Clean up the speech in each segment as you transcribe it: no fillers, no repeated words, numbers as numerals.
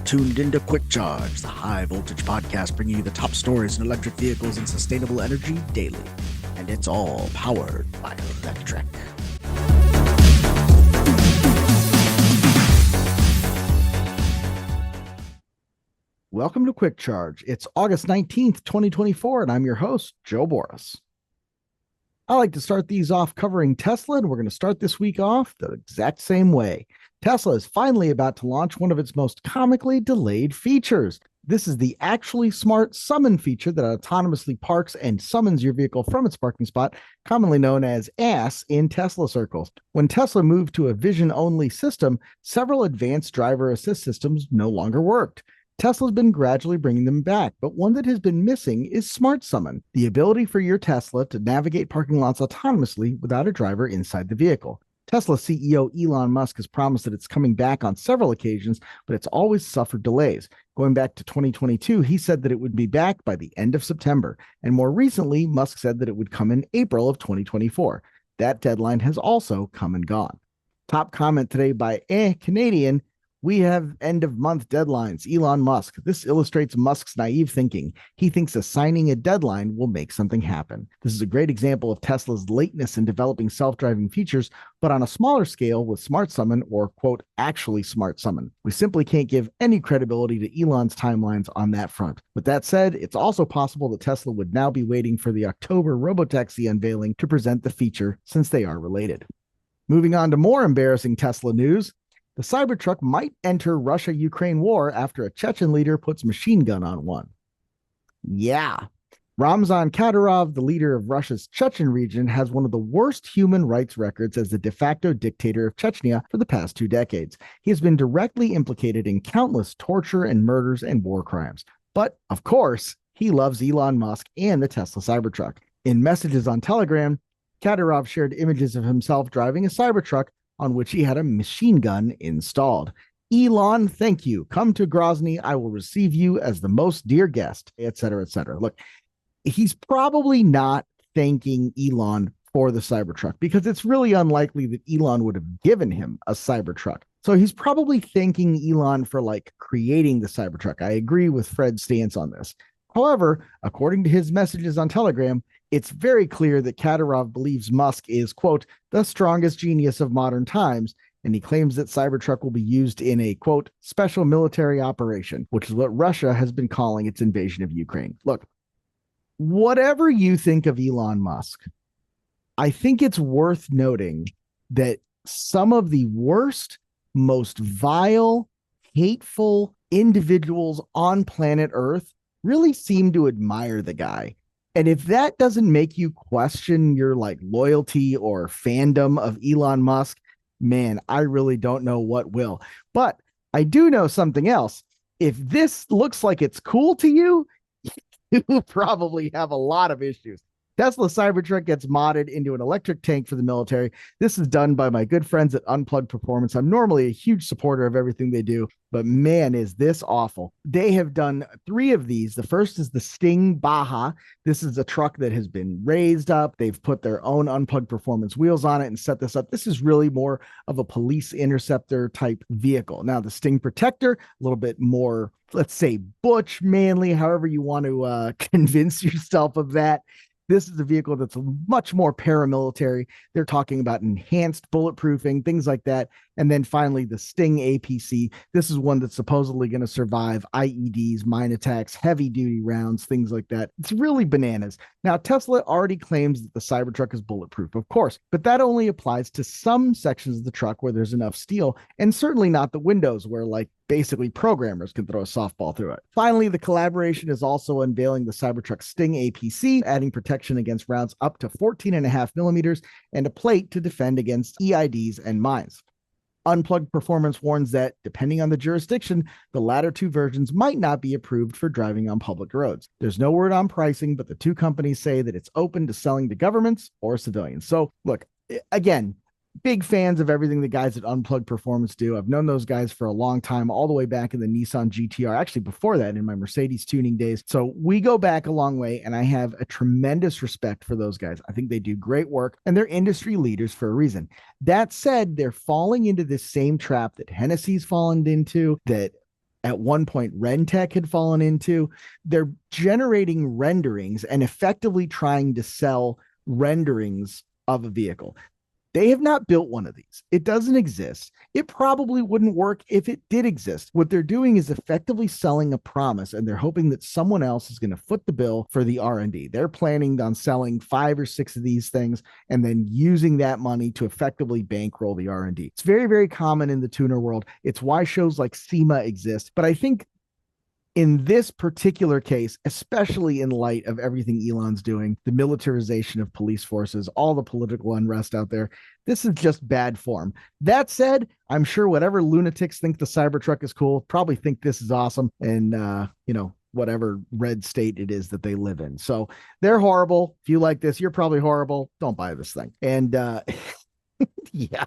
tuned into Quick Charge, the high voltage podcast bringing you the top stories in electric vehicles and sustainable energy daily. And it's all powered by Electrek. Welcome to Quick Charge. It's August 19th, 2024, and I'm your host, Joe Boris. I like to start these off covering Tesla, and we're going to start this week off the exact same way. Tesla is finally about to launch one of its most comically delayed features. This is the Actually Smart Summon feature that autonomously parks and summons your vehicle from its parking spot, commonly known as ASS in Tesla circles. When Tesla moved to a vision-only system, several advanced driver assist systems no longer worked. Tesla's been gradually bringing them back, but one that has been missing is Smart Summon, the ability for your Tesla to navigate parking lots autonomously without a driver inside the vehicle. Tesla CEO Elon Musk has promised that it's coming back on several occasions, but it's always suffered delays. Going back to 2022, he said that it would be back by the end of September, and more recently, Musk said that it would come in April of 2024. That deadline has also come and gone. Top comment today by Canadian. We have end-of-month deadlines. Elon Musk. This illustrates Musk's naive thinking. He thinks assigning a deadline will make something happen. This is a great example of Tesla's lateness in developing self-driving features, but on a smaller scale with Smart Summon or, quote, actually Smart Summon. We simply can't give any credibility to Elon's timelines on that front. With that said, it's also possible that Tesla would now be waiting for the October robotaxi unveiling to present the feature, since they are related. Moving on to more embarrassing Tesla news. The Cybertruck might enter Russia-Ukraine war after a Chechen leader puts machine gun on one. Yeah. Ramzan Kadyrov, the leader of Russia's Chechen region, has one of the worst human rights records as the de facto dictator of Chechnya for the past 2 decades. He has been directly implicated in countless torture and murders and war crimes. But, of course, he loves Elon Musk and the Tesla Cybertruck. In messages on Telegram, Kadyrov shared images of himself driving a Cybertruck on which he had a machine gun installed. Elon, thank you. Come to Grozny. I will receive you as the most dear guest, etc., etc. Look, he's probably not thanking Elon for the Cybertruck because it's really unlikely that Elon would have given him a Cybertruck. So he's probably thanking Elon for creating the Cybertruck. I agree with Fred's stance on this. However, according to his messages on Telegram, it's very clear that Kadyrov believes Musk is, quote, the strongest genius of modern times, and he claims that Cybertruck will be used in a, quote, special military operation, which is what Russia has been calling its invasion of Ukraine. Look, whatever you think of Elon Musk, I think it's worth noting that some of the worst, most vile, hateful individuals on planet Earth really seem to admire the guy. And if that doesn't make you question your loyalty or fandom of Elon Musk, man, I really don't know what will. But I do know something else. If this looks like it's cool to you, you probably have a lot of issues. Tesla Cybertruck gets modded into an electric tank for the military. This is done by my good friends at Unplugged Performance. I'm normally a huge supporter of everything they do, but man, is this awful. They have done 3 of these. The first is the Sting Baja. This is a truck that has been raised up. They've put their own Unplugged Performance wheels on it and set this up. This is really more of a police interceptor type vehicle. Now, the Sting Protector, a little bit more, let's say, butch, manly, however you want to convince yourself of that. This is a vehicle that's much more paramilitary. They're talking about enhanced bulletproofing, things like that. And then finally, the Sting APC. This is one that's supposedly going to survive IEDs, mine attacks, heavy-duty rounds, things like that. It's really bananas. Now, Tesla already claims that the Cybertruck is bulletproof, of course, but that only applies to some sections of the truck where there's enough steel, and certainly not the windows where, basically programmers can throw a softball through it. Finally, the collaboration is also unveiling the Cybertruck Sting APC, adding protection against rounds up to 14.5 millimeters and a plate to defend against EIDs and mines. Unplugged Performance warns that, depending on the jurisdiction, the latter 2 versions might not be approved for driving on public roads. There's no word on pricing, but the 2 companies say that it's open to selling to governments or civilians. So, look, again, big fans of everything the guys at Unplugged Performance do. I've known those guys for a long time, all the way back in the Nissan GTR, actually before that in my Mercedes tuning days. So we go back a long way, and I have a tremendous respect for those guys. I think they do great work, and they're industry leaders for a reason. That said, they're falling into this same trap that Hennessy's fallen into, that at one point Rentec had fallen into. They're generating renderings and effectively trying to sell renderings of a vehicle. They have not built one of these. It doesn't exist. It probably wouldn't work if it did exist. What they're doing is effectively selling a promise, and they're hoping that someone else is going to foot the bill for the R&D. They're planning on selling 5 or 6 of these things and then using that money to effectively bankroll the R&D. It's very, very common in the tuner world. It's why shows like SEMA exist. But I think in this particular case, especially in light of everything Elon's doing, the militarization of police forces, all the political unrest out there, this is just bad form. That said, I'm sure whatever lunatics think the Cybertruck is cool probably think this is awesome, and whatever red state it is that they live in. So they're horrible. If you like this, you're probably horrible. Don't buy this thing. And yeah,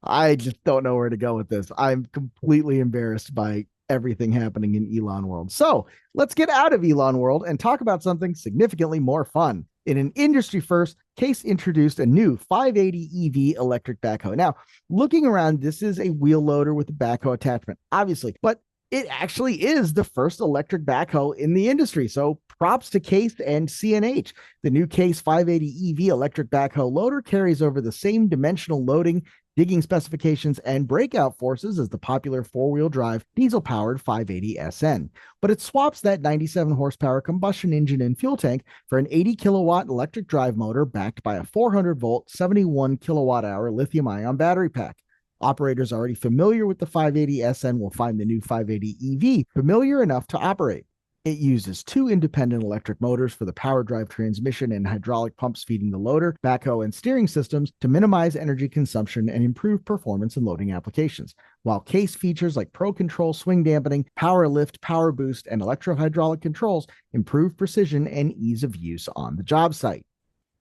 I just don't know where to go with this. I'm completely embarrassed by everything happening in Elon world. So let's get out of Elon world and talk about something significantly more fun. In an industry first, Case introduced a new 580 EV electric backhoe. Now, looking around, this is a wheel loader with a backhoe attachment, obviously, but it actually is the first electric backhoe in the industry. So props to Case and CNH. The new Case 580 EV electric backhoe loader carries over the same dimensional loading, digging specifications, and breakout forces as the popular four-wheel drive diesel-powered 580 SN. But it swaps that 97 horsepower combustion engine and fuel tank for an 80 kilowatt electric drive motor backed by a 400 volt, 71 kilowatt hour lithium-ion battery pack. Operators already familiar with the 580 SN will find the new 580 EV familiar enough to operate. It uses 2 independent electric motors for the power drive transmission and hydraulic pumps feeding the loader, backhoe, and steering systems to minimize energy consumption and improve performance in loading applications. While Case features like Pro Control swing dampening, power lift, power boost, and electro-hydraulic controls improve precision and ease of use on the job site.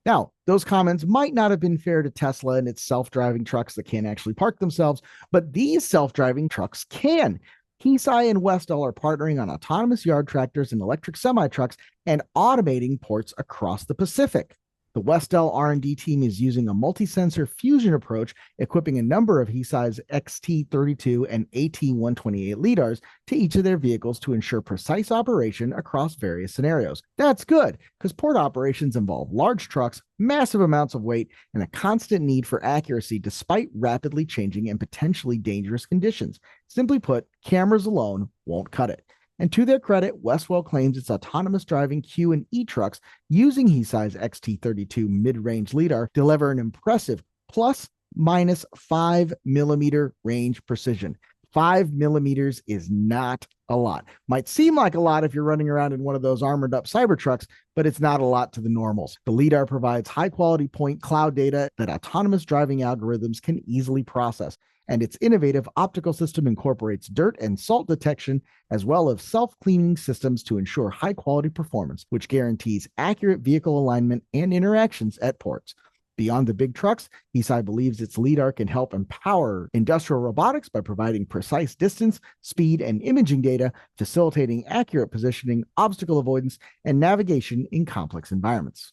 Now, those comments might not have been fair to Tesla and its self-driving trucks that can't actually park themselves, but these self-driving trucks can. Hesai and Westall are partnering on autonomous yard tractors and electric semi-trucks and automating ports across the Pacific. The Westall R&D team is using a multi-sensor fusion approach, equipping a number of Hesai's XT32 and AT128 lidars to each of their vehicles to ensure precise operation across various scenarios. That's good, because port operations involve large trucks, massive amounts of weight, and a constant need for accuracy despite rapidly changing and potentially dangerous conditions. Simply put, cameras alone won't cut it. And to their credit, Westwell claims its autonomous driving Q and E trucks using Hesai's XT32 mid-range lidar deliver an impressive plus minus 5 millimeter range precision. 5 millimeters is not a lot. Might seem like a lot if you're running around in one of those armored up Cybertrucks, but it's not a lot to the normals. The lidar provides high quality point cloud data that autonomous driving algorithms can easily process, and its innovative optical system incorporates dirt and salt detection as well as self-cleaning systems to ensure high-quality performance, which guarantees accurate vehicle alignment and interactions at ports. Beyond the big trucks, Hesai believes its lidar can help empower industrial robotics by providing precise distance, speed, and imaging data, facilitating accurate positioning, obstacle avoidance, and navigation in complex environments.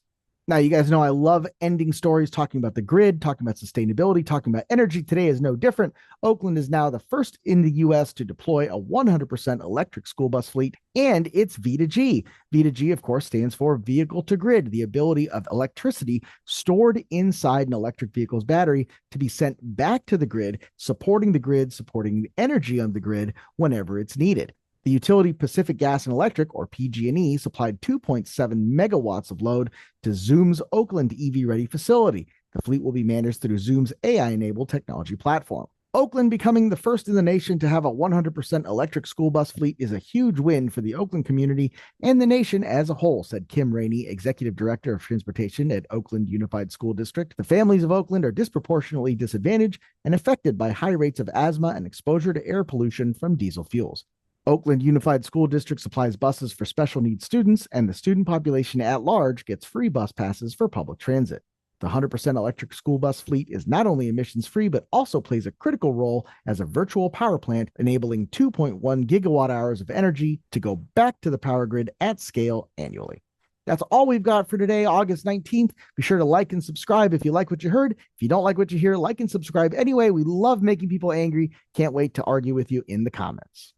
Now, you guys know I love ending stories talking about the grid, talking about sustainability, talking about energy. Today is no different. Oakland is now the first in the U.S. to deploy a 100% electric school bus fleet, and it's V2G. V2G, of course, stands for vehicle to grid, the ability of electricity stored inside an electric vehicle's battery to be sent back to the grid, supporting the energy on the grid whenever it's needed. The utility Pacific Gas and Electric, or PG&E, supplied 2.7 megawatts of load to Zoom's Oakland EV-ready facility. The fleet will be managed through Zoom's AI-enabled technology platform. Oakland becoming the first in the nation to have a 100% electric school bus fleet is a huge win for the Oakland community and the nation as a whole, said Kim Rainey, Executive Director of Transportation at Oakland Unified School District. The families of Oakland are disproportionately disadvantaged and affected by high rates of asthma and exposure to air pollution from diesel fuels. Oakland Unified School District supplies buses for special needs students, and the student population at large gets free bus passes for public transit. The 100% electric school bus fleet is not only emissions-free, but also plays a critical role as a virtual power plant, enabling 2.1 gigawatt hours of energy to go back to the power grid at scale annually. That's all we've got for today, August 19th. Be sure to like and subscribe if you like what you heard. If you don't like what you hear, like and subscribe anyway. We love making people angry. Can't wait to argue with you in the comments.